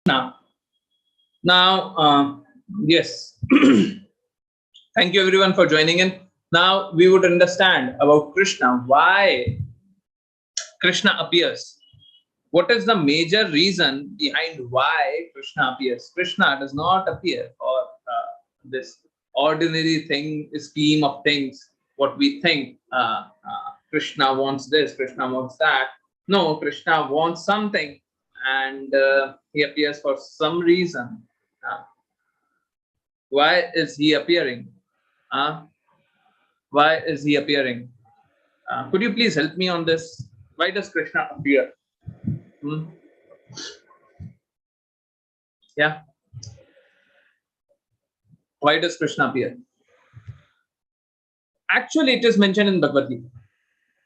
Krishna. Now, yes, thank you everyone for joining in. Now we would understand about Krishna, why Krishna appears. What is the major reason behind why Krishna appears? Krishna does not appear for this ordinary thing, scheme of things, what we think. Krishna wants this, Krishna wants that. No, Krishna wants something, and he appears for some reason. Uh, why is he appearing? Uh, why is he appearing? Could you please help me on this? Why does Krishna appear? Hmm? Yeah. Why does Krishna appear? Actually, it is mentioned in Bhagavad Gita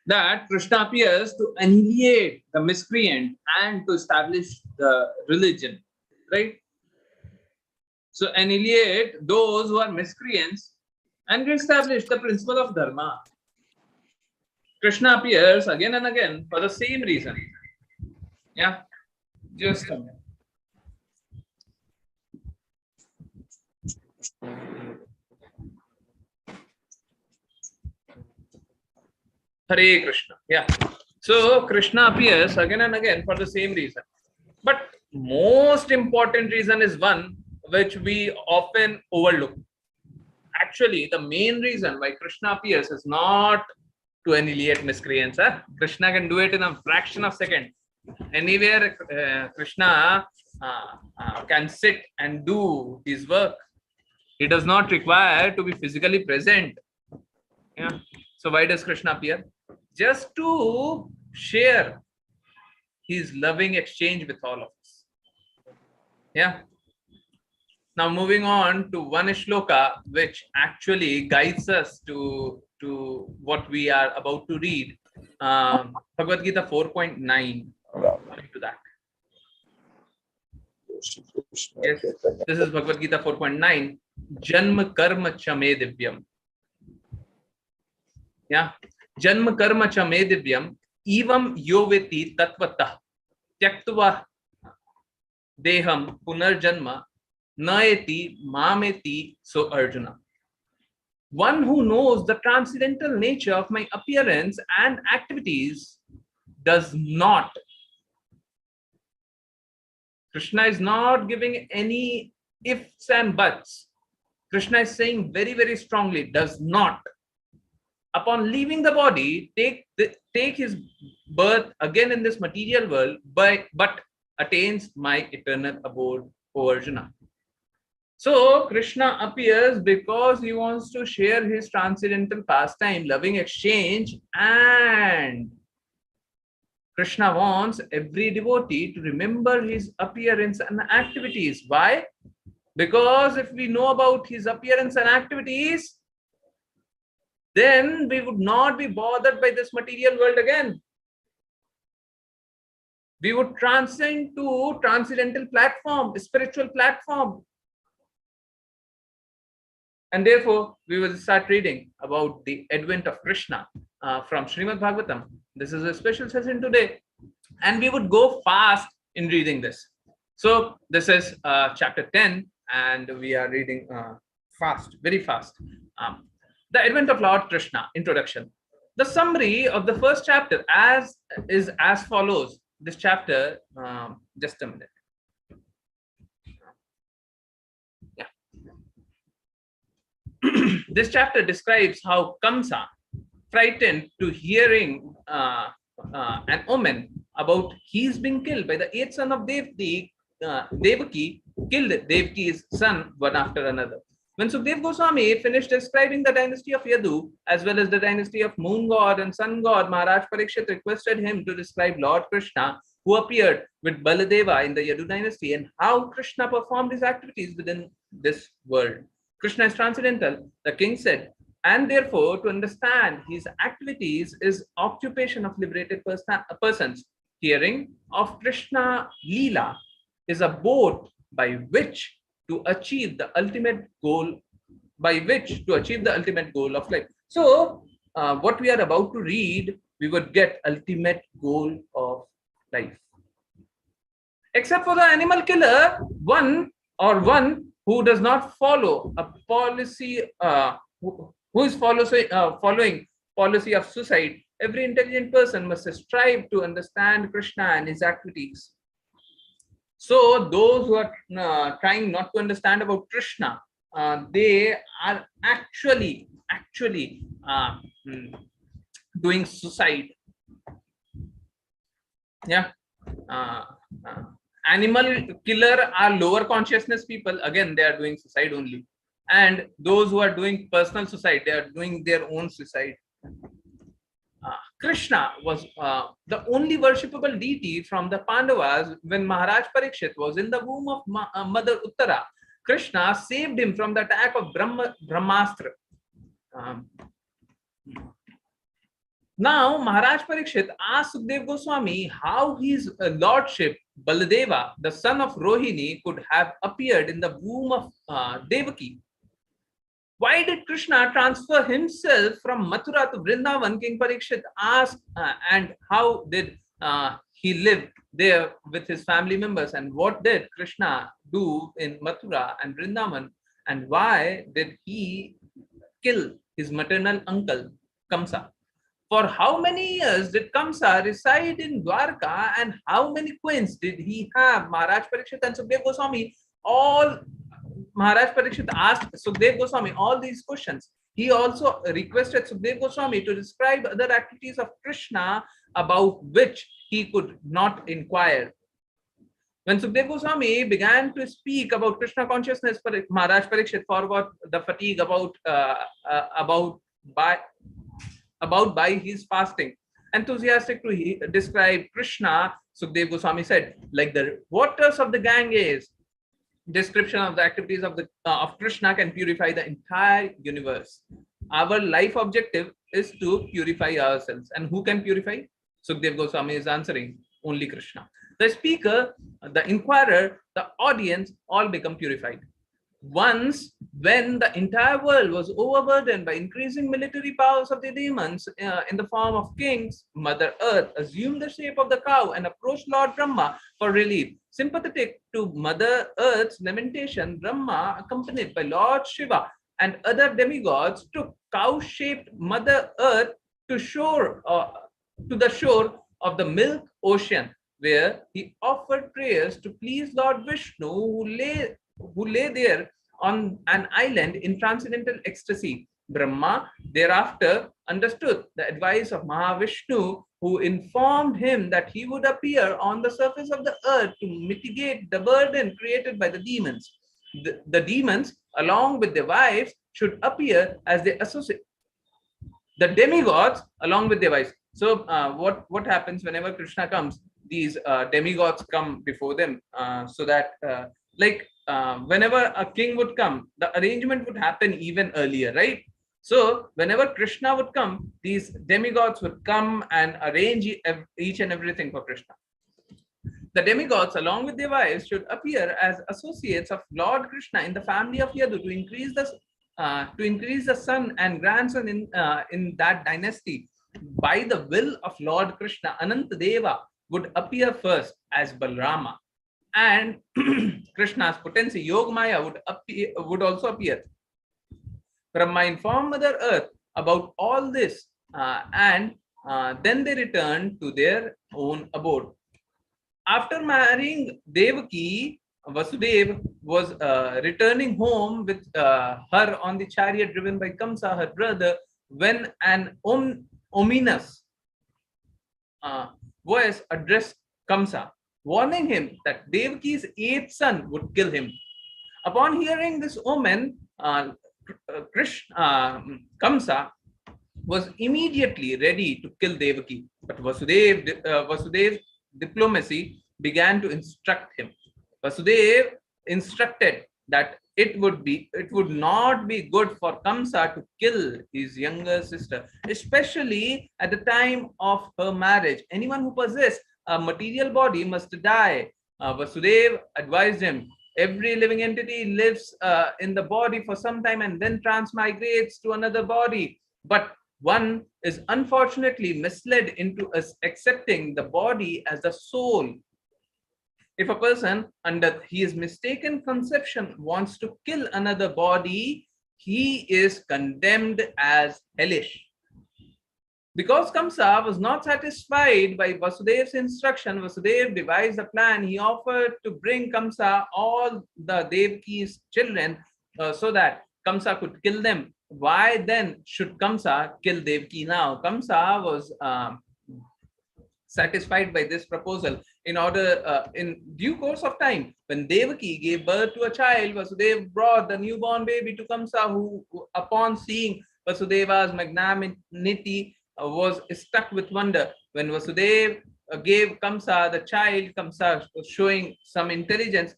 that Krishna appears to annihilate the miscreant and to establish the religion, right? So annihilate those who are miscreants and establish the principle of dharma. Krishna appears again and again for the same reason. Yeah, just a minute. Hare Krishna. Yeah. So Krishna appears again and again for the same reason. But most important reason is one which we often overlook. Actually, the main reason why Krishna appears is not to annihilate miscreants. Krishna can do it in a fraction of a second. Anywhere Krishna can sit and do his work. He does not require to be physically present. Yeah. So why does Krishna appear? Just to share his loving exchange with all of us. Yeah. Now moving on to one shloka which actually guides us to what we are about to read. Bhagavad Gita 4.9. To that. Yes, this is Bhagavad Gita 4.9. Janma karma cha me divyam. Yeah. Janma karma cha me divyam evam yoveti tatvatah tyaktva deham punarjanma naeti mameti. So Arjuna, one who knows the transcendental nature of my appearance and activities does not. Krishna is not giving any ifs and buts. Krishna is saying very, very strongly, does not, upon leaving the body, take his birth again in this material world, but attains my eternal abode, O Arjuna. So Krishna appears because he wants to share his transcendental pastime, loving exchange, and Krishna wants every devotee to remember his appearance and activities. Why? Because if we know about his appearance and activities, then we would not be bothered by this material world again. We would transcend to transcendental platform, spiritual platform. And therefore, we will start reading about the advent of Krishna from Srimad Bhagavatam. This is a special session today. And we would go fast in reading this. So this is chapter 10, and we are reading fast, very fast. The advent of Lord Krishna, introduction. The summary of the first chapter is as follows. This chapter, just a minute. Yeah. This chapter describes how Kamsa, frightened to hearing an omen about his being killed by the eighth son of Devaki, killed Devaki's son one after another. When Sukdev Goswami finished describing the dynasty of Yadu as well as the dynasty of moon god and sun god, Maharaj Parikshit requested him to describe Lord Krishna, who appeared with Baladeva in the Yadu dynasty, and how Krishna performed his activities within this world. Krishna is transcendental, the king said, and therefore to understand his activities is occupation of liberated persons. Hearing of Krishna Leela is a boat by which to achieve the ultimate goal, of life. So what we are about to read, we would get ultimate goal of life. except for the animal killer, one who does not follow a policy, who is following policy of suicide. Every intelligent person must strive to understand Krishna and his activities. So those who are trying not to understand about Krishna, they are actually doing suicide. Yeah. uh, uh, Animal killer are lower consciousness people, again they are doing suicide only, and those who are doing personal suicide, they are doing their own suicide. Krishna was the only worshipable deity from the Pandavas. When Maharaj Parikshit was in the womb of Mother Uttara, Krishna saved him from the attack of Brahmastra. Um, Now, Maharaj Parikshit asked Sukdev Goswami how his lordship Baladeva, the son of Rohini, could have appeared in the womb of Devaki. Why did Krishna transfer himself from Mathura to Vrindavan? King Parikshit asked, and how did he live there with his family members? And what did Krishna do in Mathura and Vrindavan? And why did he kill his maternal uncle Kamsa? For how many years did Kamsa reside in Dwarka, and how many queens did he have? Maharaj Parikshit and Sukdev Goswami, all Maharaj Parikshit asked Sukdev Goswami all these questions. He also requested Sukdev Goswami to describe other activities of Krishna about which he could not inquire. When Sukdev Goswami began to speak about Krishna consciousness, Maharaj Parikshit forgot the fatigue about by his fasting. Enthusiastic to describe Krishna, Sukdev Goswami said, like the waters of the Ganges, description of the activities of Krishna can purify the entire universe. Our life objective is to purify ourselves. And who can purify? Sukdev Goswami is answering, only Krishna. The speaker, the inquirer, the audience all become purified. Once, when the entire world was overburdened by increasing military powers of the demons in the form of kings, Mother Earth assumed the shape of the cow and approached Lord Brahma for relief. Sympathetic to Mother Earth's lamentation, Brahma, accompanied by Lord Shiva and other demigods, took cow-shaped Mother Earth to the shore of the Milk Ocean, where he offered prayers to please Lord Vishnu, who lay there on an island in transcendental ecstasy. Brahma thereafter understood the advice of Mahavishnu, who informed him that he would appear on the surface of the earth to mitigate the burden created by the demons. The demons, along with their wives, should appear as they associate. The demigods, along with their wives. So, what happens whenever Krishna comes? These demigods come before them, so that whenever a king would come, the arrangement would happen even earlier, right? So whenever Krishna would come, these demigods would come and arrange each and everything for Krishna. The demigods, along with their wives, should appear as associates of Lord Krishna in the family of Yadu to increase the son and grandson in that dynasty. By the will of Lord Krishna, Anantadeva would appear first as Balrama, and Krishna's potency Yogamaya would also appear. Brahma informed Mother Earth about all this, and then they returned to their own abode. After marrying Devaki, Vasudev was returning home with her on the chariot driven by Kamsa, her brother, when an ominous voice addressed Kamsa, warning him that Devaki's eighth son would kill him. Upon hearing this omen, Kamsa was immediately ready to kill Devaki, but Vasudev's diplomacy began to instruct him. Vasudev instructed that it would not be good for Kamsa to kill his younger sister, especially at the time of her marriage. Anyone who possessed a material body must die. Vasudev advised him, every living entity lives in the body for some time and then transmigrates to another body. But one is unfortunately misled into accepting the body as the soul. If a person under his mistaken conception wants to kill another body, he is condemned as hellish. Because Kamsa was not satisfied by Vasudev's instruction, Vasudev devised a plan. He offered to bring Kamsa all the Devaki's children so that Kamsa could kill them. Why then should Kamsa kill Devaki now? Kamsa was satisfied by this proposal. In due course of time, when Devaki gave birth to a child, Vasudev brought the newborn baby to Kamsa, who upon seeing Vasudeva's magnanimity, was struck with wonder. When Vasudev gave Kamsa the child, Kamsa, showing some intelligence,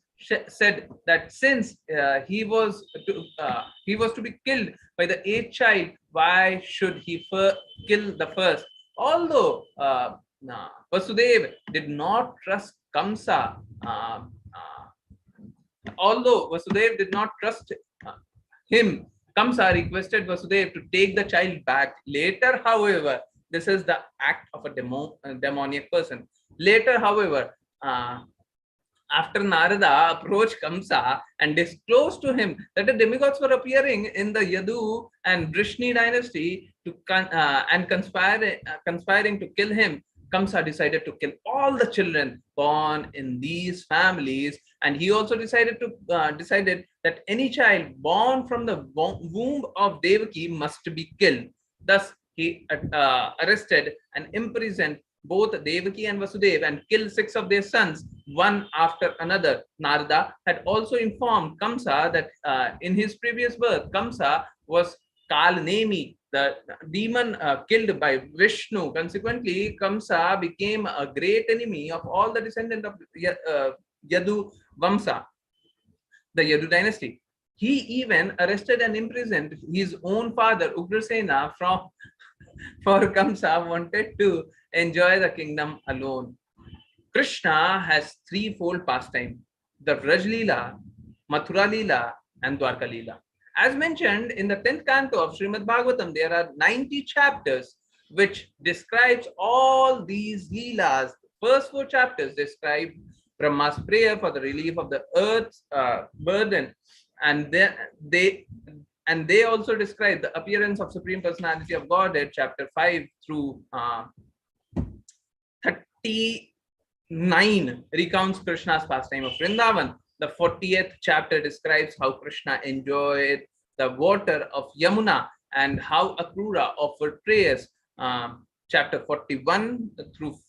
said that since he was to be killed by the eighth child, why should he kill the first? Although Vasudev did not trust Kamsa, him, Kamsa requested Vasudev to take the child back. Later, however, this is the act of a demoniac person. Later, however, after Narada approached Kamsa and disclosed to him that the demigods were appearing in the Yadu and Vrishni dynasty and conspiring to kill him, Kamsa decided to kill all the children born in these families, and he also decided that any child born from the womb of Devaki must be killed. Thus, he arrested and imprisoned both Devaki and Vasudeva and killed 6 of their sons, one after another. Narada had also informed Kamsa that in his previous birth, Kamsa was Kalnemi, the demon killed by Vishnu. Consequently, Kamsa became a great enemy of all the descendants of Yadu Vamsa, the Yadu dynasty. He even arrested and imprisoned his own father, Ugrasena, for Kamsa wanted to enjoy the kingdom alone. Krishna has threefold pastime: the Vraj Leela, Mathura Leela, and Dwarka Leela. As mentioned in the 10th canto of Srimad Bhagavatam, there are 90 chapters which describes all these Leelas. First 4 chapters describe Brahma's prayer for the relief of the earth's burden, and they also describe the appearance of Supreme Personality of Godhead, chapter 5 through 39 recounts Krishna's pastime of Vrindavan. The 40th chapter describes how Krishna enjoyed the water of Yamuna and how Akrura offered prayers. Chapter 41 through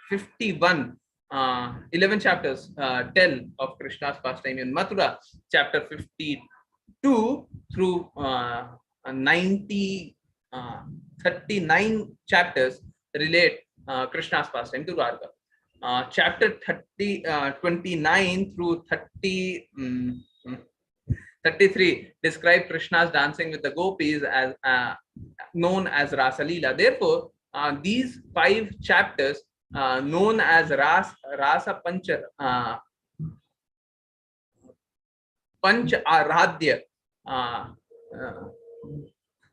51, 11 chapters tell of Krishna's pastime in Mathura. Chapter 52 through 39 chapters relate Krishna's pastime to Dwarka. Chapter 29 through 33 describe Krishna's dancing with the gopis, as known as Rasa Leela. Therefore, these 5 chapters known as Rasa Panch Aradhya.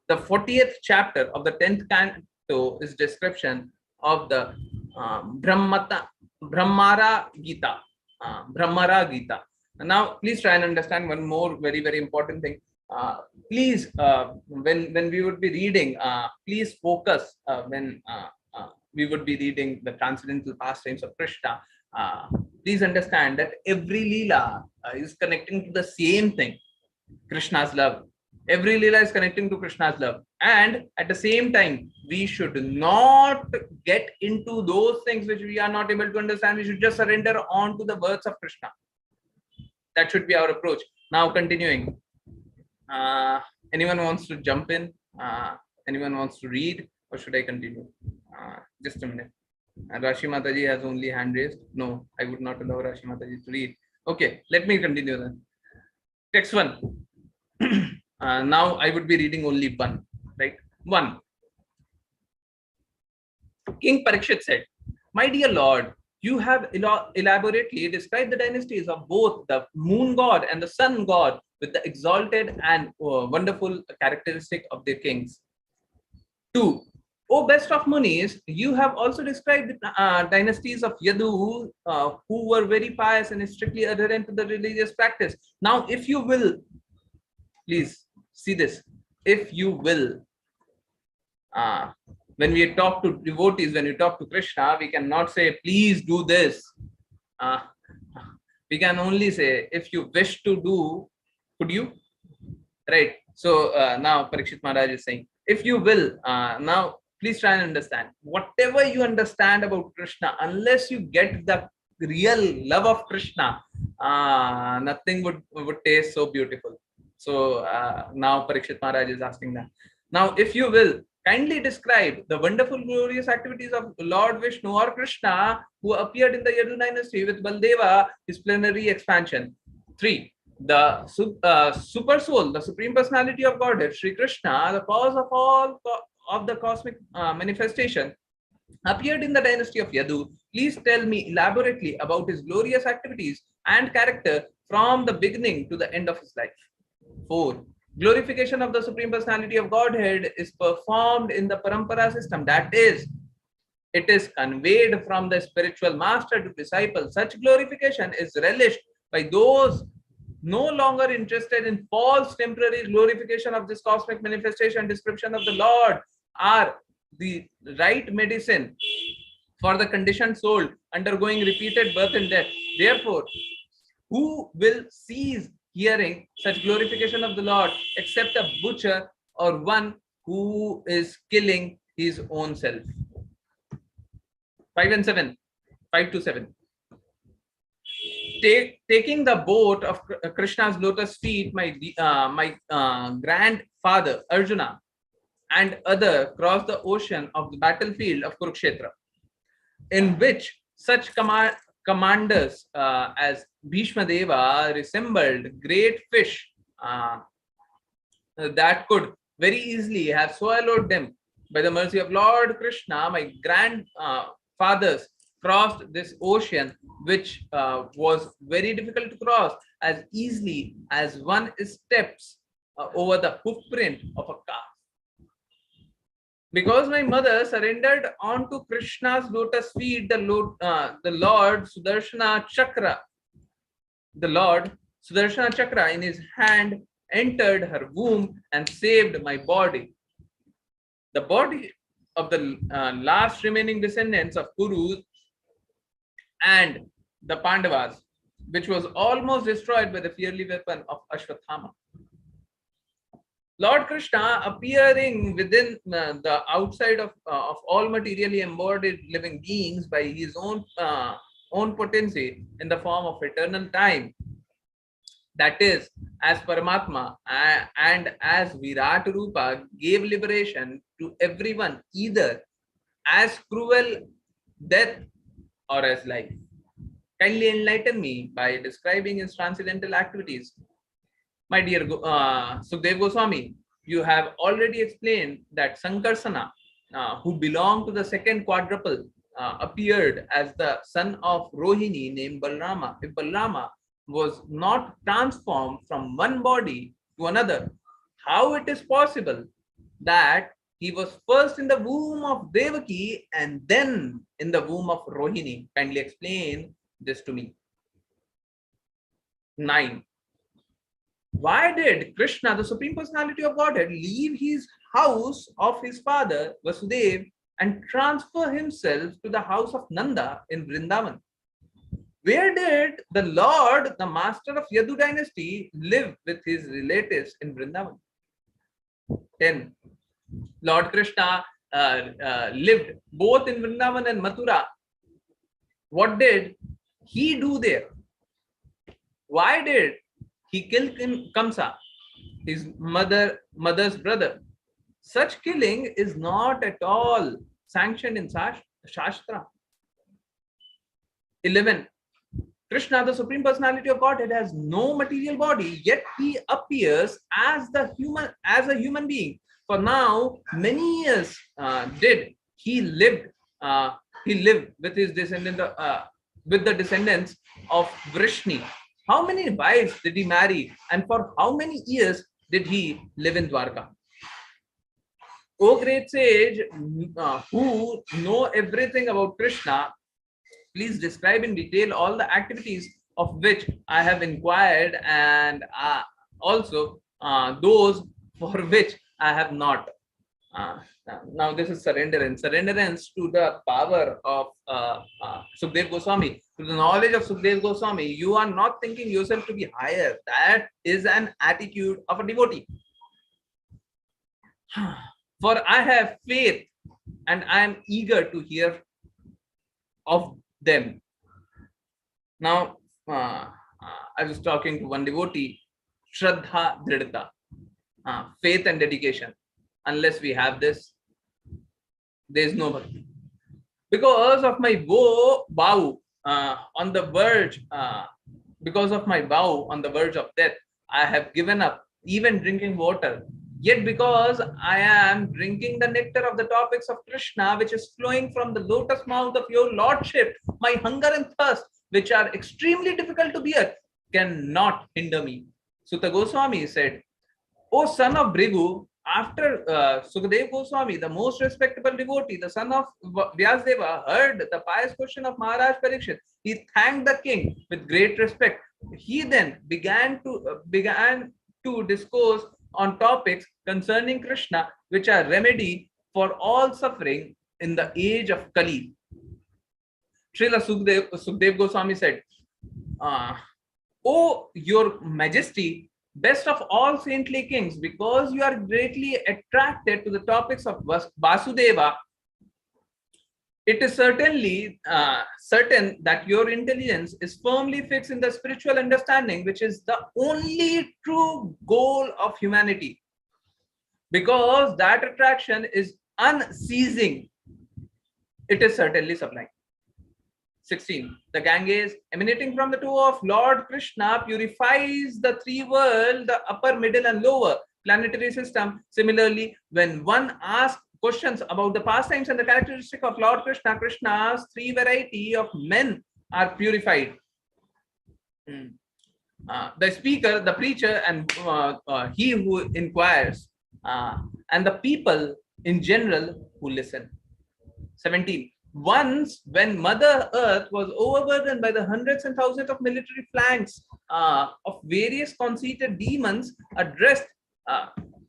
The 40th chapter of the 10th canto is description of the Brahmara Gita. Now, please try and understand one more very, very important thing. Please, when we would be reading, please focus when we would be reading the transcendental pastimes of Krishna. Please understand that every Leela is connecting to the same thing, Krishna's love. Every Leela is connecting to Krishna's love. And at the same time, we should not get into those things which we are not able to understand. We should just surrender on to the words of Krishna. That should be our approach. Now, continuing. Anyone wants to jump in? Anyone wants to read? Or should I continue? Just a minute. Rashi Mataji has only hand raised. No, I would not allow Rashi Mataji to read. Okay, let me continue then. Text 1. Now I would be reading only 1, right? 1. King Parikshit said, "My dear Lord, you have elaborately described the dynasties of both the moon god and the sun god with the exalted and wonderful characteristic of their kings. 2. O best of Munis, you have also described dynasties of Yadu who were very pious and strictly adherent to the religious practice. Now, if you will, please see this. If you will, uh, when we talk to devotees, when we talk to Krishna, we cannot say, please do this. Uh, we can only say, if you wish to do, could you? Right. So now Parikshit Maharaj is saying, if you will, now please try and understand. Whatever you understand about Krishna, unless you get the real love of Krishna, nothing would taste so beautiful. So now Parikshit Maharaj is asking that. Now, if you will, kindly describe the wonderful, glorious activities of Lord Vishnu or Krishna who appeared in the Yadu dynasty with Baldeva, his plenary expansion. 3. The super soul, the supreme personality of Godhead, Sri Krishna, the cause of all of the cosmic manifestation, appeared in the dynasty of Yadu. Please tell me elaborately about his glorious activities and character from the beginning to the end of his life. 4. Glorification of the supreme personality of Godhead is performed in the parampara system, that is, it is conveyed from the spiritual master to disciple. Such glorification is relished by those no longer interested in false temporary glorification of this cosmic manifestation. Description of the Lord are the right medicine for the conditioned soul undergoing repeated birth and death. Therefore, who will cease hearing such glorification of the Lord except a butcher or one who is killing his own self? 5 and 7. 5 to 7. Taking the boat of Krishna's lotus feet, my grandfather Arjuna and other crossed the ocean of the battlefield of Kurukshetra, in which such commanders as Bhishma Deva resembled great fish that could very easily have swallowed them. By the mercy of Lord Krishna, my grandfathers crossed this ocean, which was very difficult to cross as easily as one steps over the footprint of a calf. Because my mother surrendered onto Krishna's lotus feet, the Lord Sudarshana Chakra in his hand entered her womb and saved my body. The body of the last remaining descendants of Kurus and the Pandavas, which was almost destroyed by the fiery weapon of Ashwathama. Lord Krishna, appearing within the outside of all materially embodied living beings by his own potency in the form of eternal time, that is, as Paramatma and as Virat Rupa, gave liberation to everyone either as cruel death or as life. Kindly enlighten me by describing his transcendental activities. My dear Sukdev Goswami, you have already explained that Sankarsana, who belonged to the second quadruple, appeared as the son of Rohini named Balrama. If Balrama was not transformed from one body to another, how it is possible that he was first in the womb of Devaki and then in the womb of Rohini? Kindly explain this to me. 9. Why did Krishna, the Supreme Personality of Godhead, leave his house of his father Vasudev and transfer himself to the house of Nanda in Vrindavan? Where did the Lord, the master of Yadu dynasty, live with his relatives in Vrindavan? 10. Lord Krishna lived both in Vrindavan and Mathura. What did he do there? Why did he killed Kamsa, his mother's brother? Such killing is not at all sanctioned in Shastra. 11. Krishna, the Supreme Personality of Godhead, has no material body, yet he appears as a human being. For now, many years did he lived with his with the descendants of Vrishni. How many wives did he marry, and for how many years did he live in Dwarka? O great sage, who know everything about Krishna, please describe in detail all the activities of which I have inquired, and also those for which I have not. Uh, Now this is surrenderance to the power of Sukhdev Goswami, to the knowledge of Sukhdev Goswami. You are not thinking yourself to be higher. That is an attitude of a devotee. For I have faith and I am eager to hear of them. Now, I was talking to one devotee, Shraddha Dridata, faith and dedication. Unless we have this, there is no bhakti. Because of my vow on the verge, because of my vow on the verge of death, I have given up even drinking water. Yet because I am drinking the nectar of the topics of Krishna, which is flowing from the lotus mouth of your lordship, my hunger and thirst, which are extremely difficult to bear, cannot hinder me. Sutta Goswami said, O son of Brigu, after Sukadev Goswami, the most respectable devotee, the son of Vyasdeva, heard the pious question of Maharaj Parikshit, he thanked the king with great respect. He then began to discourse on topics concerning Krishna, which are remedy for all suffering in the age of Kali. Srila Sukdev Goswami said, O your majesty, best of all saintly kings, because you are greatly attracted to the topics of Vasudeva, it is certainly certain that your intelligence is firmly fixed in the spiritual understanding, which is the only true goal of humanity. Because that attraction is unceasing, it is certainly sublime. 16. The Ganges, emanating from the toe of Lord Krishna, purifies the three worlds, the upper, middle, and lower planetary system. Similarly, when one asks questions about the pastimes and the characteristic of Lord Krishna, Krishna's three variety of men are purified. The speaker, the preacher, and he who inquires, and the people in general who listen. 17. Once, when Mother Earth was overburdened by the hundreds and thousands of military flanks of various conceited demons,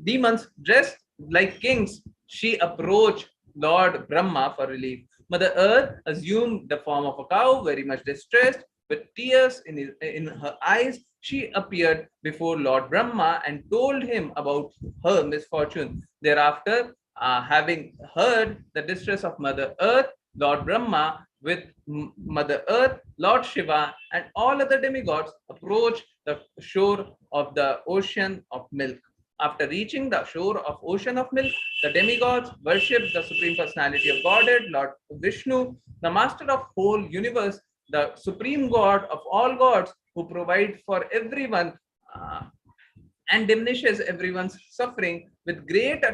demons dressed like kings, she approached Lord Brahma for relief. Mother Earth assumed the form of a cow, very much distressed, with tears in her eyes. She appeared before Lord Brahma and told him about her misfortune. Thereafter, having heard the distress of Mother Earth, Lord Brahma, with Mother Earth, Lord Shiva, and all other demigods approached the shore of the ocean of milk. After reaching the shore of ocean of milk, the demigods worshipped the Supreme Personality of Godhead, Lord Vishnu, the Master of whole universe, the Supreme God of all gods, who provides for everyone and diminishes everyone's suffering. With great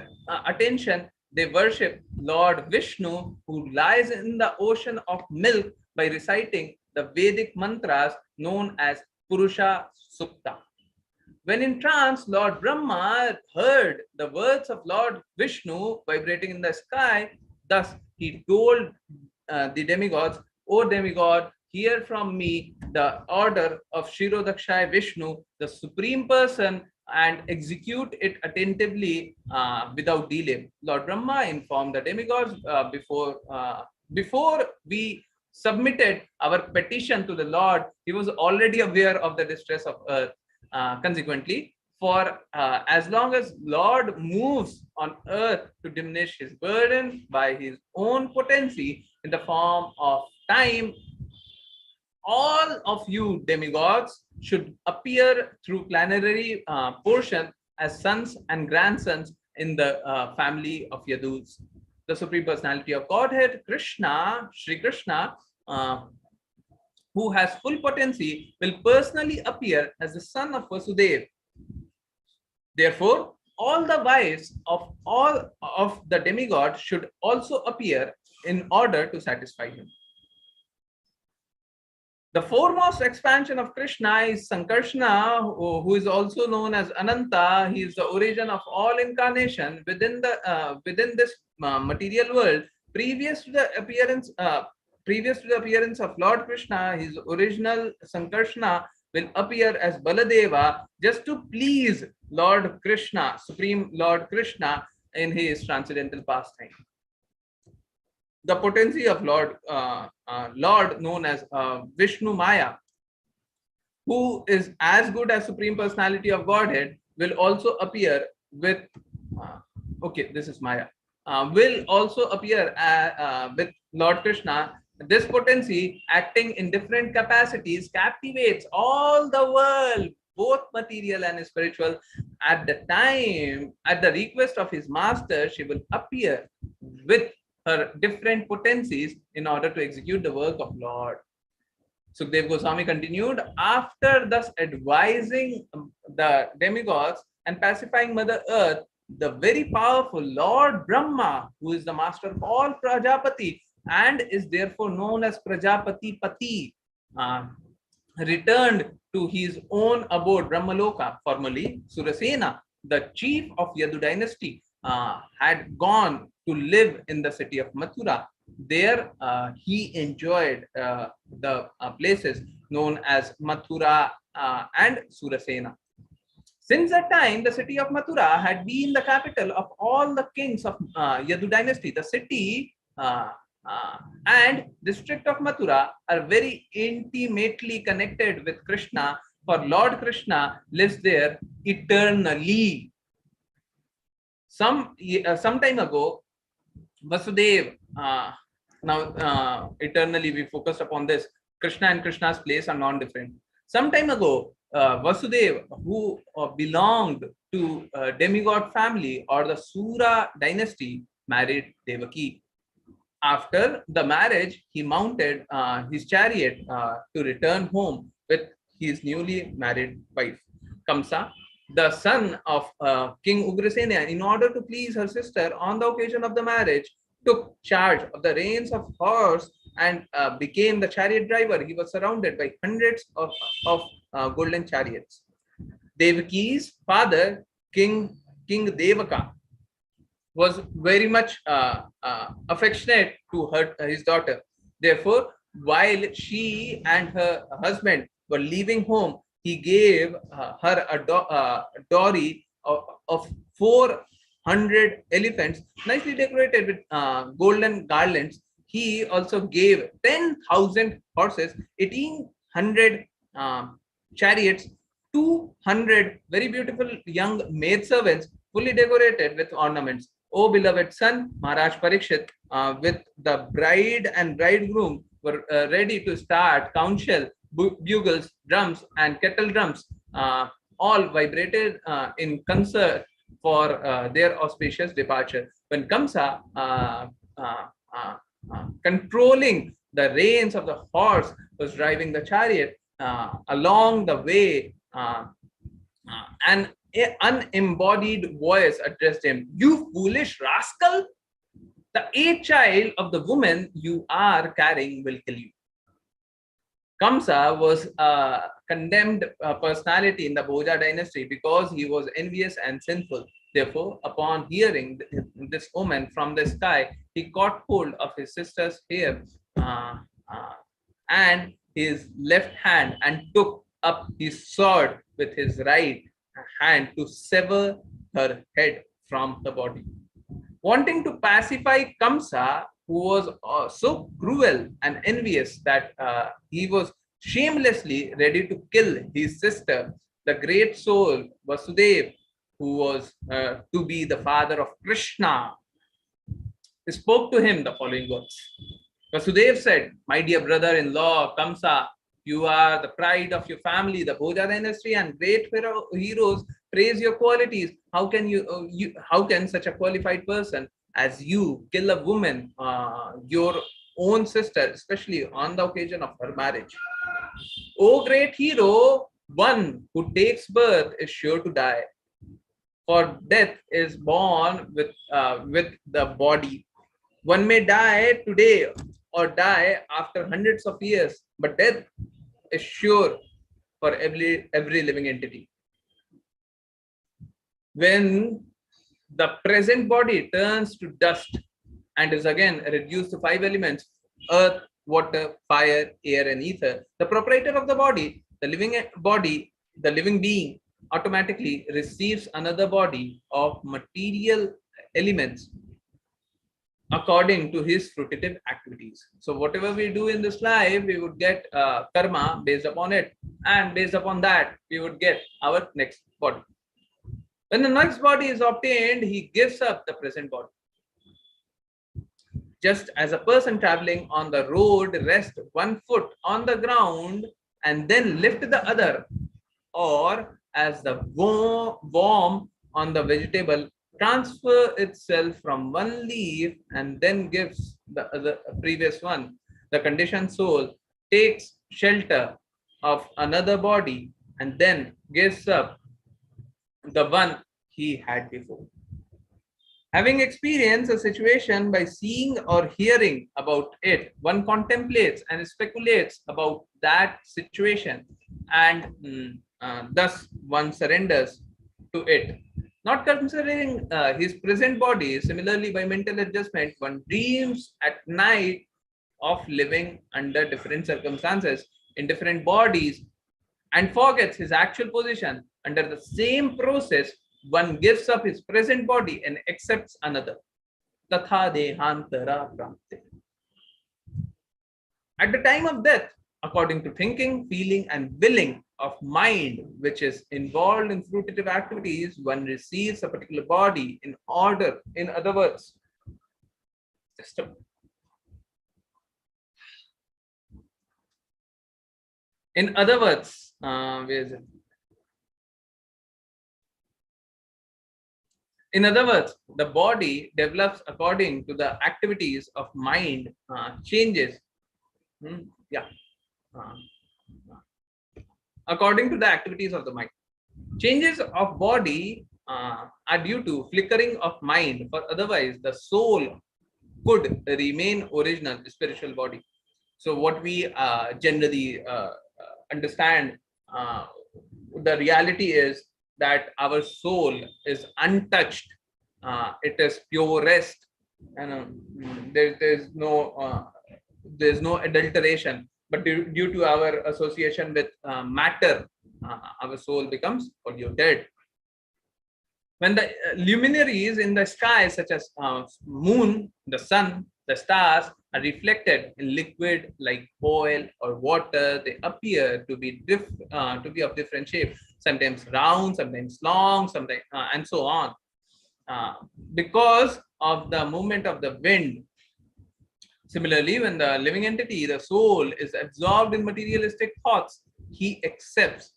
attention, they worship Lord Vishnu, who lies in the ocean of milk, by reciting the Vedic mantras known as Purusha Sukta. When in trance, Lord Brahma heard the words of Lord Vishnu vibrating in the sky. Thus, he told the demigods, O demigod, hear from me the order of Shirodakshay Vishnu, the Supreme Person, and execute it attentively without delay. Lord Brahma informed the demigods before we submitted our petition to the Lord. He was already aware of the distress of earth. Consequently, for as long as Lord moves on earth to diminish his burden by his own potency in the form of time, all of you demigods should appear through planetary portion as sons and grandsons in the family of Yadus. The Supreme Personality of Godhead, Krishna, Sri Krishna, who has full potency, will personally appear as the son of Vasudeva. Therefore, all the wives of all of the demigods should also appear in order to satisfy him. The foremost expansion of Krishna is Sankarshna, who is also known as Ananta. He is the origin of all incarnation within this material world. Previous to the appearance of Lord Krishna, his original Sankarshna will appear as Baladeva just to please Lord Krishna, Supreme Lord Krishna, in his transcendental pastime. The potency of Lord known as Vishnu Maya, who is as good as Supreme Personality of Godhead, will also appear with, okay, this is Maya, will also appear with Lord Krishna. This potency, acting in different capacities, captivates all the world, both material and spiritual. At the request of his master, she will appear with her different potencies in order to execute the work of Lord. Sukdev Goswami continued, after thus advising the demigods and pacifying Mother Earth, the very powerful Lord Brahma, who is the master of all Prajapati and is therefore known as Prajapati Pati, returned to his own abode, Brahmaloka, formerly Surasena, the chief of Yadu dynasty, had gone to live in the city of Mathura. There he enjoyed the places known as Mathura and Surasena. Since that time, the city of Mathura had been the capital of all the kings of Yadu dynasty. The city and district of Mathura are very intimately connected with Krishna, for Lord Krishna lives there eternally. Some time ago, Vasudev, now eternally we focused upon this. Krishna and Krishna's place are non-different. Some time ago, Vasudev, who belonged to demigod family or the Sura dynasty, married Devaki. After the marriage, he mounted his chariot to return home with his newly married wife. Kamsa, the son of King Ugrasena, in order to please her sister on the occasion of the marriage, took charge of the reins of horse and became the chariot driver. He was surrounded by hundreds of golden chariots. Devaki's father, King Devaka, was very much affectionate to his daughter. Therefore, while she and her husband were leaving home, he gave her a dowry of 400 elephants, nicely decorated with golden garlands. He also gave 10,000 horses, 1,800 chariots, 200 very beautiful young maidservants, fully decorated with ornaments. O beloved son, Maharaj Parikshit, with the bride and bridegroom were ready to start. Conch shell, bugles, drums, and kettle drums all vibrated in concert for their auspicious departure. When Kamsa, controlling the reins of the horse, was driving the chariot along the way, an unembodied voice addressed him, "You foolish rascal! The 8th child of the woman you are carrying will kill you." Kamsa was a condemned personality in the Bhoja dynasty because he was envious and sinful. Therefore, upon hearing this omen from the sky, he caught hold of his sister's hair and his left hand and took up his sword with his right hand to sever her head from the body. Wanting to pacify Kamsa, who was so cruel and envious that he was shamelessly ready to kill his sister, the great soul Vasudev, who was to be the father of Krishna, spoke to him the following words. Vasudev said, "My dear brother-in-law Kamsa, you are the pride of your family. The Bhoja dynasty and great heroes praise your qualities. How can such a qualified person as you kill a woman, your own sister, especially on the occasion of her marriage? O great hero, one who takes birth is sure to die, for death is born with the body. One may die today or die after hundreds of years, but death is sure for every living entity. When the present body turns to dust and is again reduced to 5 elements: earth, water, fire, air, and ether, the proprietor of the body, the living being, automatically receives another body of material elements according to his fruitive activities. So whatever we do in this life, we would get karma based upon it, and based upon that, we would get our next body. When the next body is obtained, he gives up the present body. Just as a person traveling on the road rests one foot on the ground and then lift the other, or as the worm on the vegetable transfer itself from one leaf and then gives the previous one, the conditioned soul takes shelter of another body and then gives up the one he had before. Having experienced a situation by seeing or hearing about it, one contemplates and speculates about that situation, and thus one surrenders to it. Not considering his present body, similarly, by mental adjustment, one dreams at night of living under different circumstances in different bodies and forgets his actual position. Under the same process, one gives up his present body and accepts another. Tatha dehantara prapte. At the time of death, according to thinking, feeling, and willing of mind, which is involved in fruitive activities, one receives a particular body in order. In other words, where is it? In other words, the body develops according to the activities of mind, changes. According to the activities of the mind. Changes of body are due to flickering of mind, for otherwise the soul could remain original spiritual body. So what we generally understand, the reality is that our soul is untouched. It is pure rest, and there's no adulteration. But due to our association with matter, our soul becomes polluted. When the luminaries in the sky, such as moon, the sun, the stars, are reflected in liquid like oil or water, they appear to be of different shape, sometimes round, sometimes long, sometimes and so on. Because of the movement of the wind. Similarly, when the living entity, the soul, is absorbed in materialistic thoughts, he accepts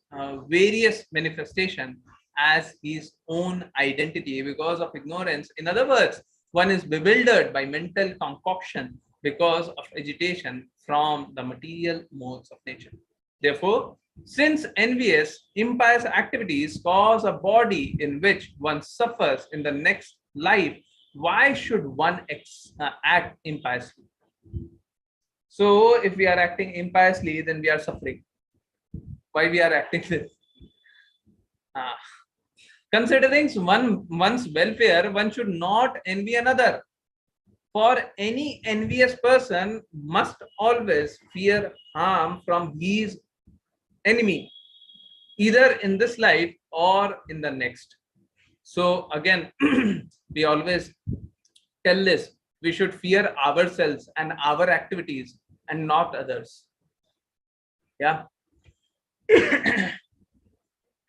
various manifestations as his own identity because of ignorance. In other words, one is bewildered by mental concoction because of agitation from the material modes of nature. Therefore, since envious, impious activities cause a body in which one suffers in the next life, why should one act impiously? So, if we are acting impiously, then we are suffering. Why we are acting this? Considering one's welfare, one should not envy another. For any envious person must always fear harm from his enemy, either in this life or in the next. So again, we always tell this: we should fear ourselves and our activities and not others. Yeah.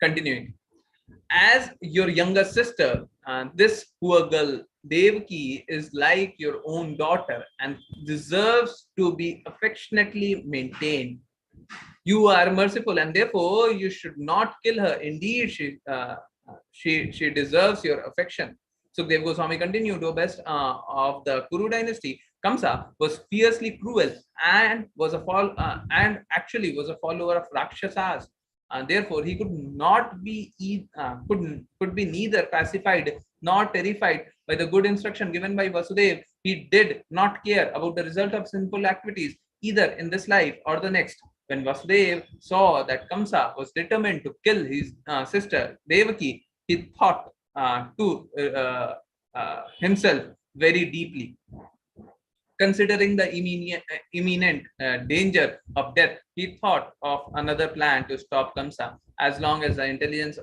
Continuing. As your younger sister, this poor girl Devaki is like your own daughter and deserves to be affectionately maintained. You are merciful and therefore you should not kill her. Indeed, she deserves your affection. Sukdev Goswami continued, O best of the Kuru dynasty, Kamsa was fiercely cruel and was actually was a follower of Rakshasas. Therefore, he could be neither pacified nor terrified by the good instruction given by Vasudev. He did not care about the result of sinful activities either in this life or the next. When Vasudeva saw that Kamsa was determined to kill his sister Devaki, he thought to himself very deeply. Considering the imminent danger of death, he thought of another plan to stop Kamsa. As long as the intelligence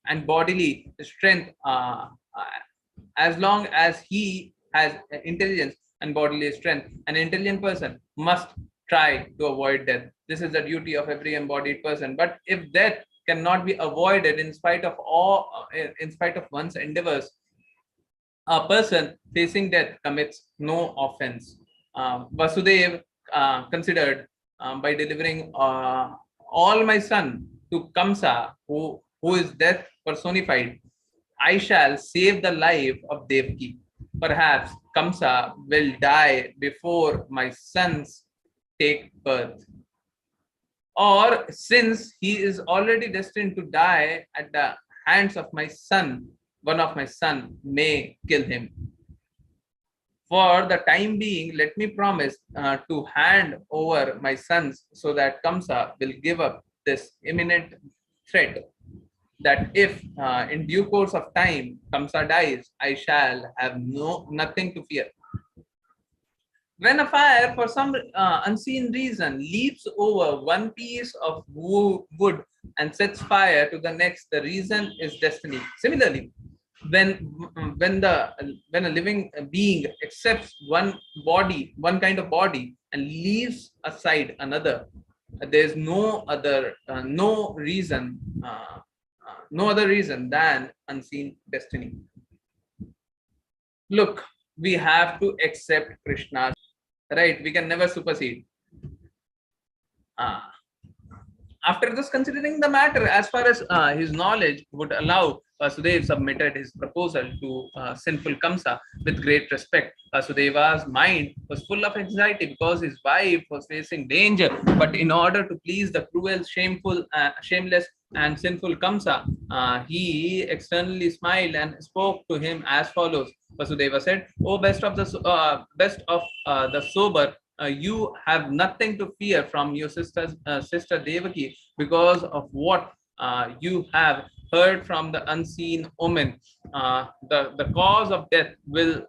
and bodily strength, as long as he has intelligence and bodily strength, an intelligent person must try to avoid death. This is the duty of every embodied person. But if death cannot be avoided in spite of one's endeavors, a person facing death commits no offense. Vasudev considered, by delivering all my son to Kamsa, who is death personified, I shall save the life of Devaki. Perhaps Kamsa will die before my sons take birth. Or since he is already destined to die at the hands of my son, one of my son may kill him. For the time being, let me promise to hand over my sons so that Kamsa will give up this imminent threat, that if in due course of time Kamsa dies, I shall have nothing to fear. When a fire, for some unseen reason, leaps over one piece of wood and sets fire to the next, the reason is destiny. Similarly, when a living being accepts one kind of body, and leaves aside another, there is no other reason than unseen destiny. Look, we have to accept Krishna's right. We can never supersede. After this, considering the matter as far as his knowledge would allow, Vasudev submitted his proposal to sinful Kamsa with great respect. Vasudeva's mind was full of anxiety because his wife was facing danger. But in order to please the cruel, shameless, and sinful Kamsa, he externally smiled and spoke to him as follows. Vasudeva said, "Oh, best of the sober, you have nothing to fear from your sister Devaki because of what you have heard from the unseen omen. The cause of death will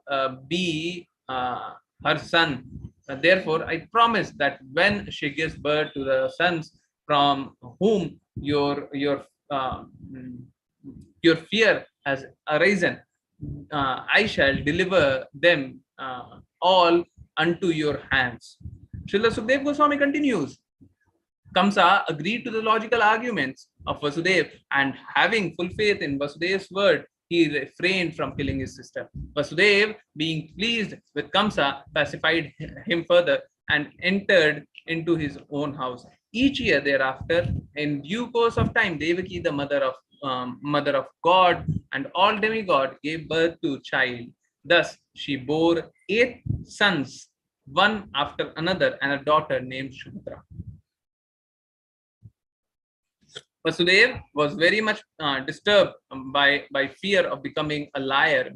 be her son. Therefore, I promise that when she gives birth to the sons from whom uh, your fear has arisen, I shall deliver them all unto your hands." Srila Sukdev Goswami continues. Kamsa agreed to the logical arguments of Vasudev, and having full faith in Vasudev's word, he refrained from killing his sister. Vasudev, being pleased with Kamsa, pacified him further and entered into his own house. Each year thereafter, in due course of time, Devaki, the mother of God and all demigod, gave birth to a child. Thus, she bore 8 sons, one after another, and a daughter named Shubhatra. Vasudev was very much disturbed by fear of becoming a liar,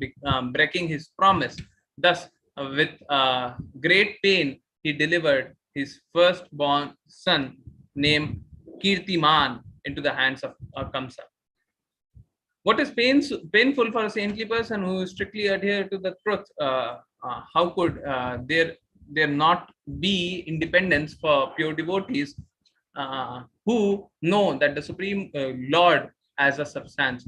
breaking his promise. Thus, with great pain, he delivered his firstborn son named Kirtiman into the hands of Kamsa. What is painful for a saintly person who strictly adhere to the truth? How could there not be independence for pure devotees who know that the Supreme Lord as a substance?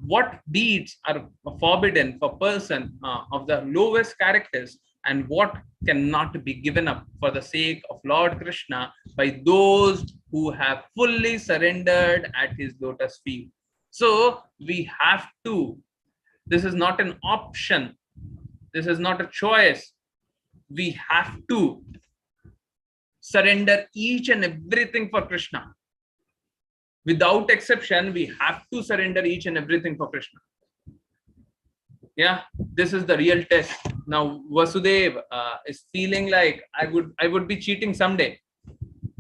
What deeds are forbidden for person of the lowest characters, and what cannot be given up for the sake of Lord Krishna by those who have fully surrendered at his lotus feet? So we have to, this is not an option, this is not a choice. We have to surrender each and everything for Krishna. Without exception, we have to surrender each and everything for Krishna. Yeah, this is the real test. Now Vasudev is feeling like I would be cheating someday.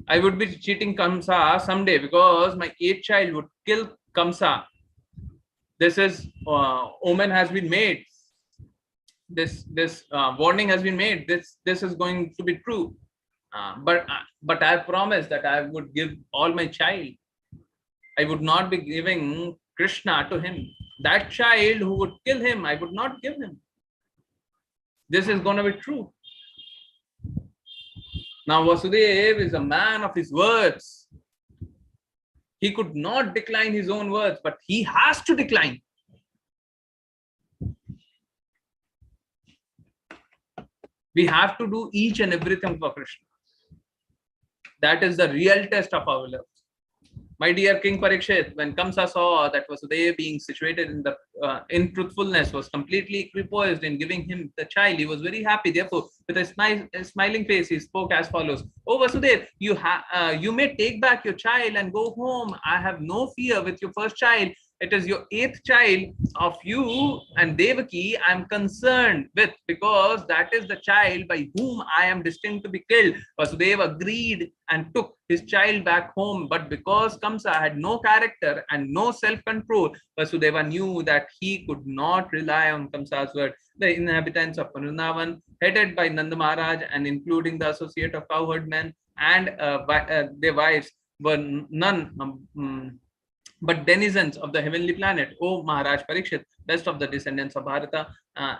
I would be cheating Kamsa someday because my 8th child would kill Kamsa. This is omen has been made. This warning has been made. This is going to be true. But I promised that I would give all my child. I would not be giving Krishna to him. That child who would kill him, I would not give him. This is going to be true. Now Vasudeva is a man of his words. He could not decline his own words, but he has to decline. We have to do each and everything for Krishna. That is the real test of our love. My dear King Parikshit, when Kamsa saw that Vasudeva being situated in truthfulness was completely equipoised in giving him the child, he was very happy. Therefore, with a smiling face, he spoke as follows: "Oh Vasudeva, you may take back your child and go home. I have no fear with your first child. It is your 8th child of you and Devaki I am concerned with, because that is the child by whom I am destined to be killed." Vasudeva agreed and took his child back home. But because Kamsa had no character and no self-control, Vasudeva knew that he could not rely on Kamsa's word. The inhabitants of Vrindavan, headed by Nanda Maharaj and including the associate of cowherd men and their wives, were none but denizens of the heavenly planet. O Maharaj Parikshit, best of the descendants of Bharata,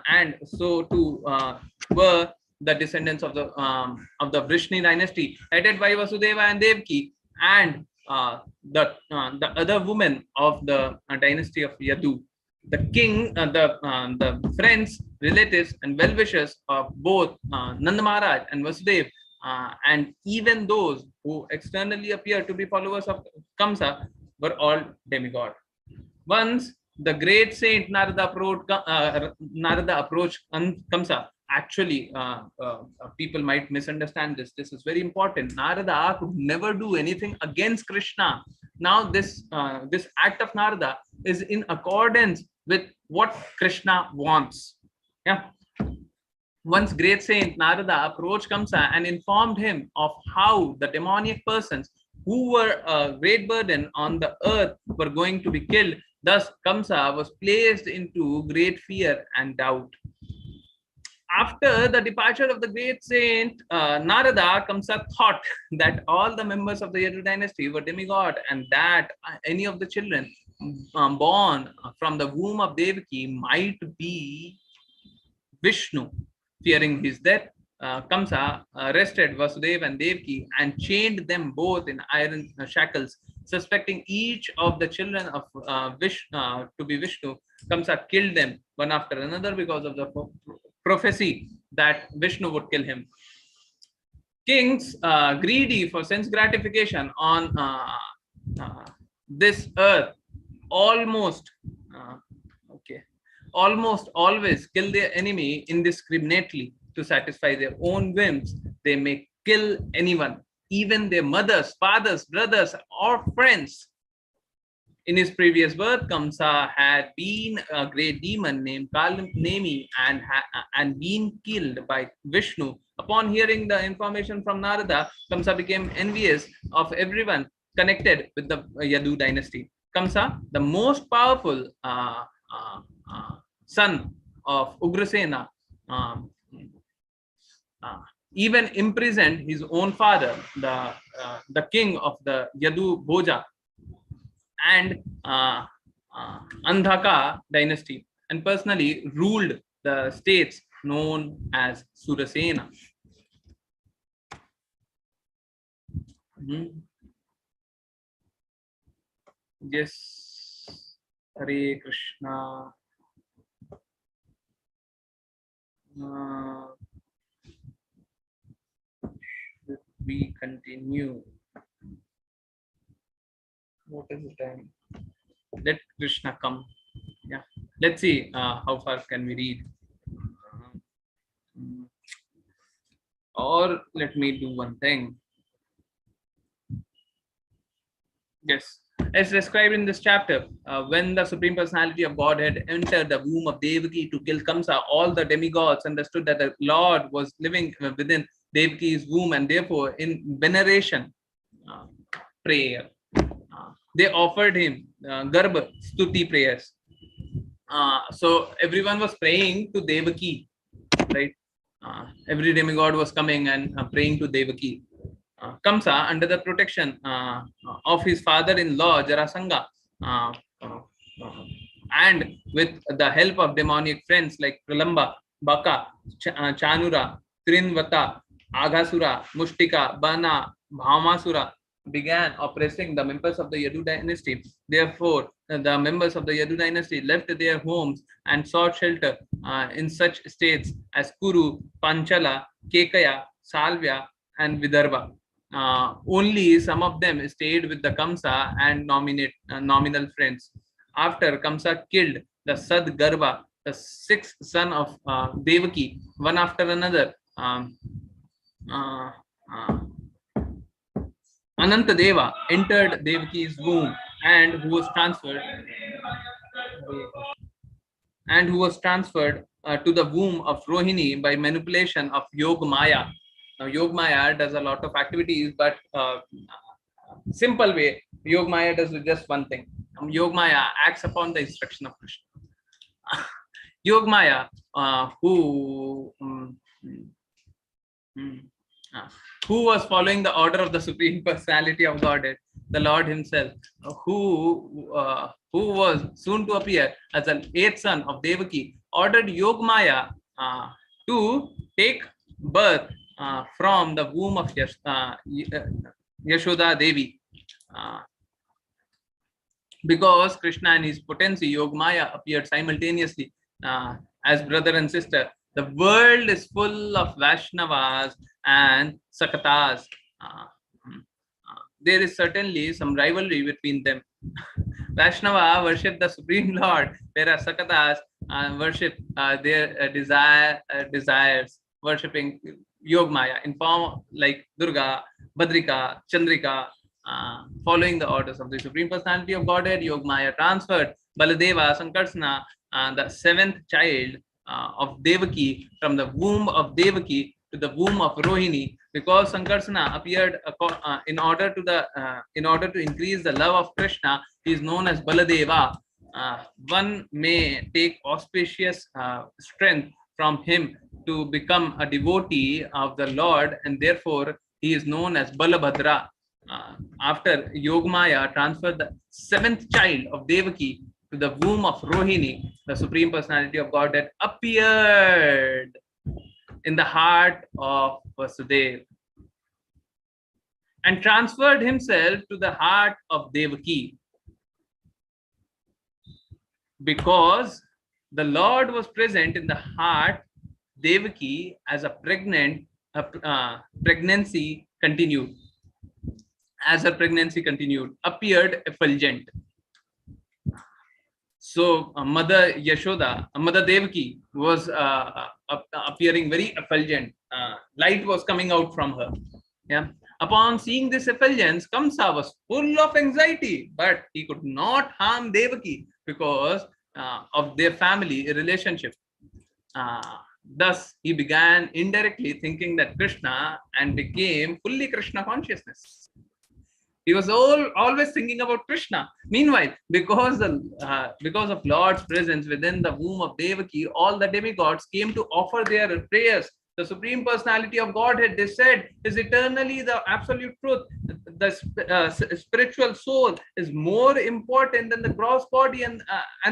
and so too were the descendants of the Vrishni dynasty, headed by Vasudeva and Devaki, and the other women of the dynasty of Yadu. The king, the friends, relatives, and well-wishers of both Nanda Maharaj and Vasudeva, and even those who externally appear to be followers of Kamsa, were all demigod. Once the great saint Narada approached Kamsa. Actually, people might misunderstand this. This is very important. Narada could never do anything against Krishna. Now, this act of Narada is in accordance with what Krishna wants. Yeah. Once great saint Narada approached Kamsa and informed him of how the demoniac persons who were a great burden on the earth were going to be killed. Thus, Kamsa was placed into great fear and doubt. After the departure of the great saint Narada, Kamsa thought that all the members of the Yadu dynasty were demigod, and that any of the children born from the womb of Devaki might be Vishnu. Fearing his death, Kamsa arrested Vasudeva and Devaki and chained them both in iron shackles. Suspecting each of the children of Vishnu to be Vishnu, Kamsa killed them one after another because of the prophecy that Vishnu would kill him. Kings greedy for sense gratification on this earth almost always kill their enemy indiscriminately to satisfy their own whims. They may kill anyone, even their mothers, fathers, brothers, or friends. In his previous birth, Kamsa had been a great demon named Kalnemi and been killed by Vishnu. Upon hearing the information from Narada, Kamsa became envious of everyone connected with the Yadu dynasty. Kamsa, the most powerful son of Ugrasena, even imprisoned his own father, the king of the Yadu Bhoja and Andhaka dynasty, and personally ruled the states known as Surasena. Yes, Hare Krishna. Should we continue? What is the time? Let Krishna come. Yeah, let's see how far can we read. Or let me do one thing. Yes, as described in this chapter, when the Supreme Personality of Godhead entered the womb of Devaki to kill Kamsa, all the demigods understood that the Lord was living within Devaki's womb, and therefore, in veneration, prayer, they offered him Garbha Stuti prayers. So everyone was praying to Devaki, right? every demigod was coming and praying to Devaki. Kamsa, under the protection of his father-in-law Jarasanga, uh, uh, and with the help of demonic friends like Pralamba, Baka, Chanura, Trinvata, Aghasura, Mushtika, Bana, Bhamasura, began oppressing the members of the Yadu dynasty. Therefore, the members of the Yadu dynasty left their homes and sought shelter in such states as Kuru, Panchala, Kekaya, Salvya, and Vidarbha. Only some of them stayed with the Kamsa and nominal friends. After Kamsa killed the Sadgarbha, the sixth son of Devaki, one after another, uh, uh, Anantadeva entered Devaki's womb and who was transferred to the womb of Rohini by manipulation of Yog Maya. Now, Yog Maya does a lot of activities, but simple way, Yog Maya does just one thing. Yog Maya acts upon the instruction of Krishna. Yog Maya, who was following the order of the Supreme Personality of Godhead, the Lord Himself, who was soon to appear as an eighth son of Devaki, ordered Yog Maya to take birth from the womb of Yashoda Devi. Because Krishna and his potency, Yog Maya, appeared simultaneously as brother and sister. The world is full of Vaishnavas and Sakatas. There is certainly some rivalry between them. Vaishnava worship the Supreme Lord, whereas Sakatas worship their desires, worshipping Yog Maya in form like Durga, Badrika, Chandrika. Following the orders of the Supreme Personality of Godhead, Yog Maya transferred Baladeva, Sankarsana, the seventh child of Devaki, from the womb of Devaki to the womb of Rohini. Because Sankarsana appeared in order to increase the love of Krishna, he is known as Baladeva. One may take auspicious strength from him to become a devotee of the Lord, and therefore he is known as Balabhadra. After Yogmaya transferred the seventh child of Devaki to the womb of Rohini, the Supreme Personality of Godhead appeared in the heart of Vasudeva and transferred himself to the heart of Devaki. Because the Lord was present in the heart, Devaki, as a pregnancy continued. As her pregnancy continued, appeared effulgent. So Mother Yashoda, Mother Devaki was appearing very effulgent. Light was coming out from her. Yeah. Upon seeing this effulgence, Kamsa was full of anxiety, but he could not harm Devaki because of their family relationship. Thus, he began indirectly thinking that Krishna and became fully Krishna consciousness. He was always thinking about Krishna. Meanwhile, because of Lord's presence within the womb of Devaki, all the demigods came to offer their prayers. The Supreme Personality of Godhead, they said, is eternally the absolute truth. The spiritual soul is more important than the gross body, and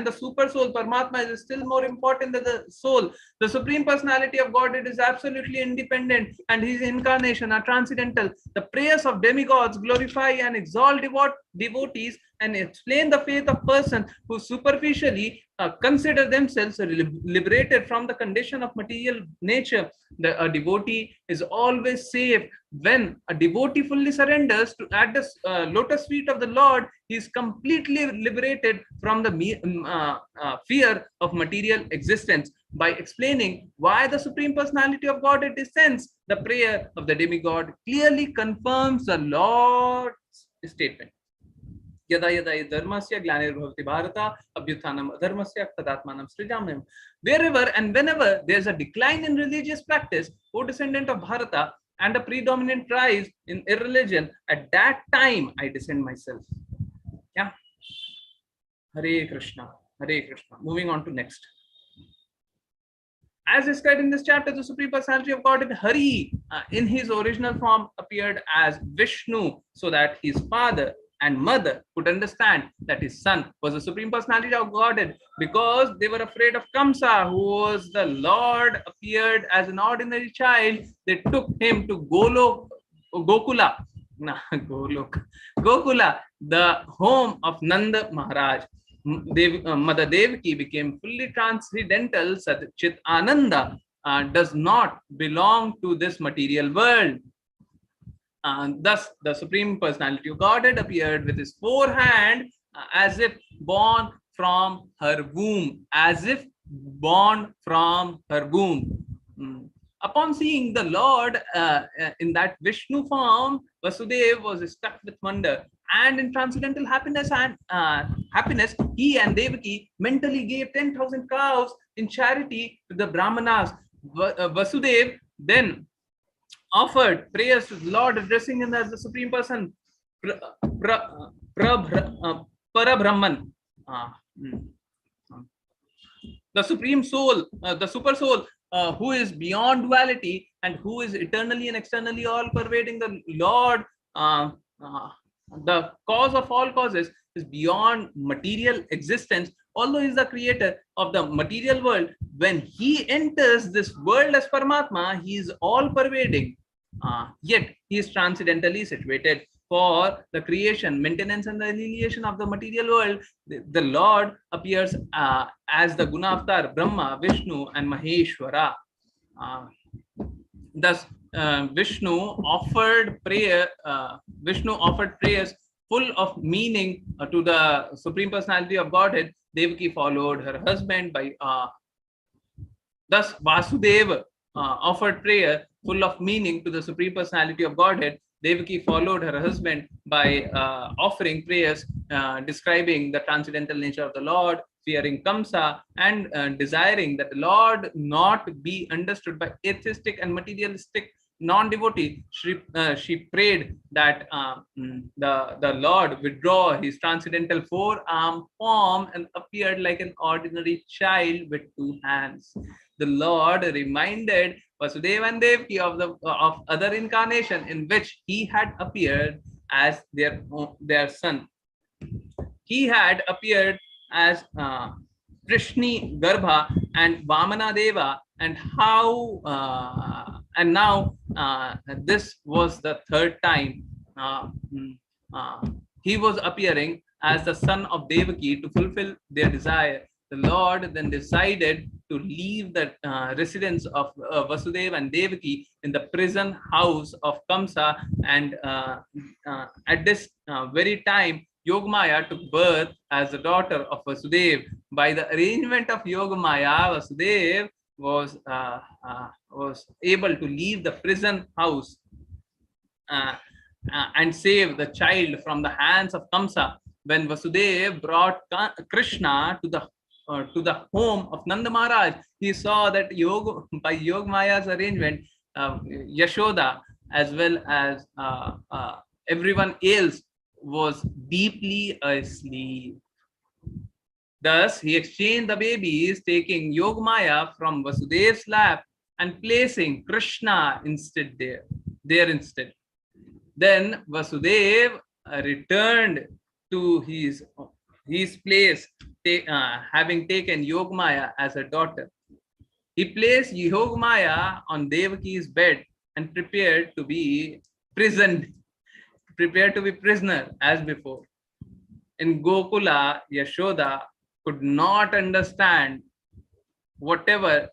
the super soul, Paramatma, is still more important than the soul. The Supreme Personality of Godhead is absolutely independent, and his incarnation are transcendental. The prayers of demigods glorify and exalt devotees and explain the faith of persons who superficially consider themselves liberated from the condition of material nature. A devotee is always safe. When a devotee fully surrenders at the lotus feet of the Lord, he is completely liberated from the fear of material existence. By explaining why the Supreme Personality of Godhead descends, the prayer of the demigod clearly confirms the Lord's statement. Yada yada dharmasya glanirvavati bharata abhyuthanam adharmasya tadatmanam srijamyam. Wherever and whenever there is a decline in religious practice, O descendant of Bharata, and a predominant rise in irreligion, at that time I descend myself. Yeah. Hare Krishna. Hare Krishna. Moving on to next. As described in this chapter, the Supreme Personality of Godhead, Hari, in his original form, appeared as Vishnu so that his father and mother could understand that his son was the Supreme Personality of Godhead. Because they were afraid of Kamsa, who was the Lord, appeared as an ordinary child, they took him to Gokula, Gokula, the home of Nanda Maharaj. Mother Devaki became fully transcendental. Chit Ananda does not belong to this material world. Thus, the Supreme Personality of Godhead appeared with his forehand as if born from her womb, as if born from her womb. Upon seeing the Lord in that Vishnu form, Vasudeva was struck with wonder, and in transcendental happiness he and Devaki mentally gave 10,000 cows in charity to the Brahmanas. Vasudeva then offered prayers to the Lord, addressing him as the Supreme Person, Parabrahman, the Supreme Soul, the Super Soul, who is beyond duality and who is eternally and externally all pervading. The Lord, the cause of all causes, is beyond material existence. Although he is the creator of the material world, when he enters this world as Paramatma, he is all pervading. Yet he is transcendentally situated for the creation, maintenance, and the annihilation of the material world. The Lord appears as the Guna Avatar, Brahma, Vishnu, and Maheshwara. Thus, Vishnu offered prayers full of meaning to the Supreme Personality of Godhead. Devaki followed her husband by. Thus, Vasudeva offered prayer full of meaning to the Supreme Personality of Godhead. Devaki followed her husband by offering prayers describing the transcendental nature of the Lord, fearing Kamsa, and desiring that the Lord not be understood by atheistic and materialistic non-devotee. She prayed that the Lord withdraw his transcendental forearm form and appeared like an ordinary child with two hands. The Lord reminded Vasudeva and Devaki of other incarnation in which he had appeared as their son. He had appeared as Krishni Garbha and Vamana Deva, and now this was the third time he was appearing as the son of Devaki to fulfill their desire. The Lord then decided to leave the residence of Vasudeva and Devaki in the prison house of Kamsa, and at this very time, Yogamaya took birth as the daughter of Vasudeva. By the arrangement of Yogamaya, Vasudeva was able to leave the prison house and save the child from the hands of Kamsa. When Vasudeva brought Krishna to the home of Nanda Maharaj, he saw that by Yogamaya's arrangement, Yashoda as well as everyone else was deeply asleep. Thus, he exchanged the babies, taking Yogamaya from Vasudeva's lap and placing Krishna instead there instead. Then Vasudeva returned to his place, having taken Yogamaya as a daughter. He placed Yogamaya on Devaki's bed and prepared to be prisoner as before. In Gokula, Yashoda could not understand whether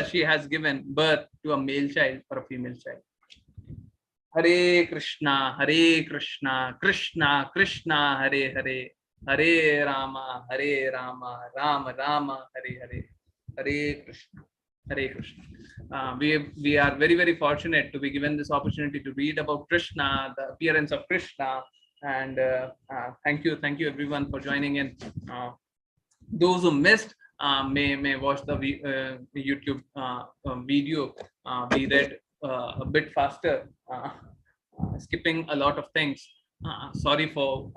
she has given birth to a male child or a female child. Hare Krishna, Krishna Krishna, Hare Hare, Hare Rama, Rama Rama, Hare Hare, Hare Krishna, Hare Krishna. We are very, very fortunate to be given this opportunity to read about Krishna, the appearance of Krishna, and thank you everyone for joining in. Those who missed may watch the YouTube video. We read a bit faster, skipping a lot of things. Sorry for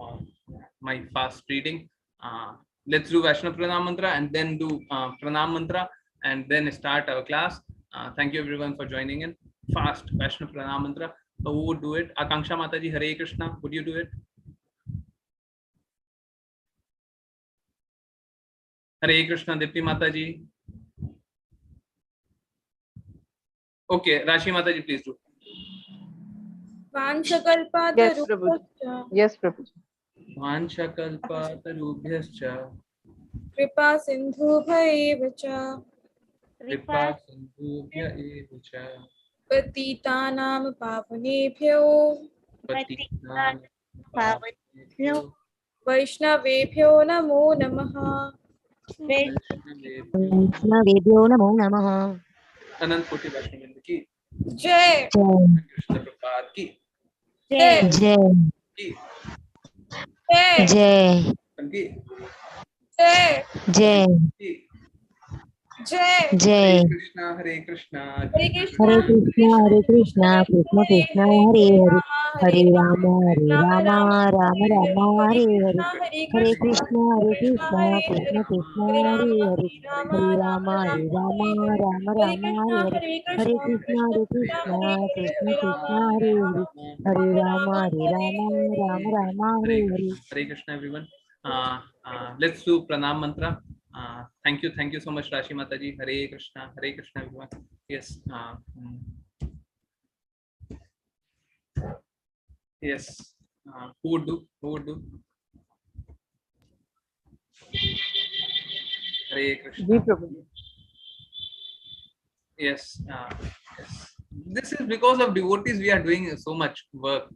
my fast reading. Let's do Vaishnava Pranam Mantra and then do Pranam Mantra. and then start our class. Thank you everyone for joining in. Fast Vaishnav Pranam Mantra. Who would do it? Akanksha Mataji, Hare Krishna. Would you do it? Hare Krishna, Dipti Mataji. Okay, Rashi Mataji, please do. Yes, Prabhu. Yes, Prabhu. Vanchakalpatarubhyascha कृपा सिन्धुभैव च कृपा सिन्धुभ्य एव च पतितानां पावनेभ्यो पतितानां पावनेभ्यो वैष्णवेभ्यो नमो नमः। वैष्णवेभ्यो नमो नमः। अनंत कोटि वैष्णव की जय कृष्ण प्रपात की जय जय की जय जय की जय जय की जय जय। हरे कृष्णा हरे कृष्ण हरे कृष्णा हरे Krishna Krishna Krishna Hare Hare Hare Ram Ram Ram Hare Hare Hare Krishna Krishna Krishna Hare Hare Hare Ram Ram Ram Hare Hare Hare Krishna Krishna Krishna Hare Hare Hare Ram Ram Ram Hare Hare. Hare Krishna, everyone. Let's do pranam mantra. Thank you so much, Rashi Mataji. Hare Krishna, everyone. Yes. Yes. Who would do? Hare Krishna. Ji, Prabhu. Yes. Yes. This is because of devotees we are doing so much work.